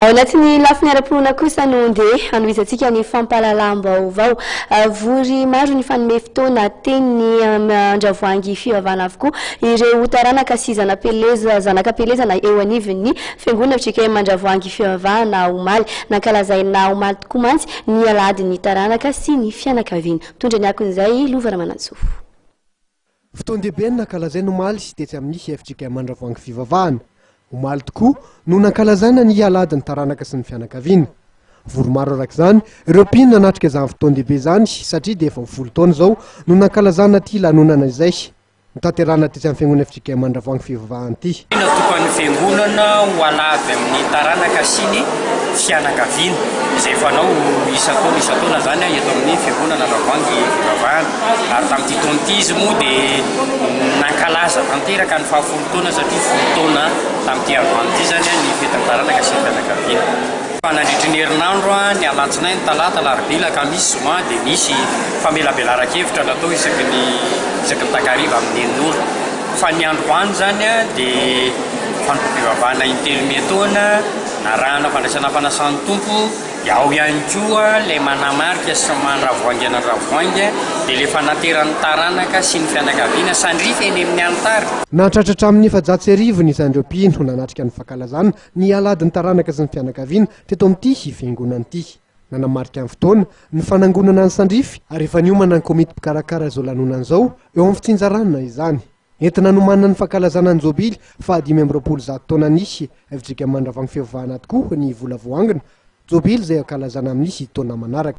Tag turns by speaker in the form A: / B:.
A: Ao anatin'ny lafiny ara-pinoana kosa no andeha hanoizatsika ny fampahalalam-baovao. Vory maro ny fanome fotoana teny ny andravoangy fivavahana avokoa ireo taranaka sy zanakam-pelezana eo anivon'ny fiangonana FJKM Mandravoangy fivavahana omaly. Nankalazaina omaly tokoa mantsy ny alady ny taranaka sy ny fianakaviana. Mitondra ny akon'izay Lova Ramanantsoa.
B: Fotoan-dehibe nankalazaina omaly sy tetsy amin'ny FJKM Mandravoangy fivavahana. Omaly tokoa no nankalazaina ny alady ny taranaka sy ny fianakaviana. Vory maro arak'izany ireo mpino nanatrika izany fotoan-dehibe izany satria dia efa 10 taona izao no nankalazana ity lanonana izay. Notanterahana tetsy amin'ny fiangonana FJKM Mandravoangy fivavahana ity.
C: Natokany fiangonana ho alady amin'ny taranaka sy ny fianakaviana izay fanao isa-taona zany eto amin'ny fiangonana Mandravoangy fivavahana. Ary tamin'ity taona ity izy moa dia nankalaza tanteraka ny 10 taona satria 10 taona tamin'ity androany ity zany ny fetin'ny taranaka sy ny fianakaviana. Nandritry ny herinandro ny alatsinainy talata larobia kamisy zoma dia misy famelabelaran-kevitra natao isaky ny takariva amin'ny enin'olo. Fa ny androany zany dia fanompoam-pivavahana in-telo taona narahana fandraisana fanasan'ny tompo dia ao ihany koa ilay manamarika sy mandravoangy anandravoangy dia ilay fanateran'ny taranaka sy ny fianakaviana sandrifa eny amin'ny altara.
B: Nahatratratra amin'ny 700 izany ireo mpino nanatrika ny fankalazana ny alady ny taranaka sy ny fianakaviana teto amin'ity fiangonana ity. Nanamarika amin'ny fotoana ny fanangonana ny sandrify ary efa niomana ny komity mpikarakara izao lanonana izao eo amin'ny fitsinjaranana izany. Entina nomanana ny fankalazana ny jobily fa 520 taona nisy FJKM Mandravoangy fivavahana tokoa ny vola voangina jobily izay ankalazana amin'ny taona manaraka.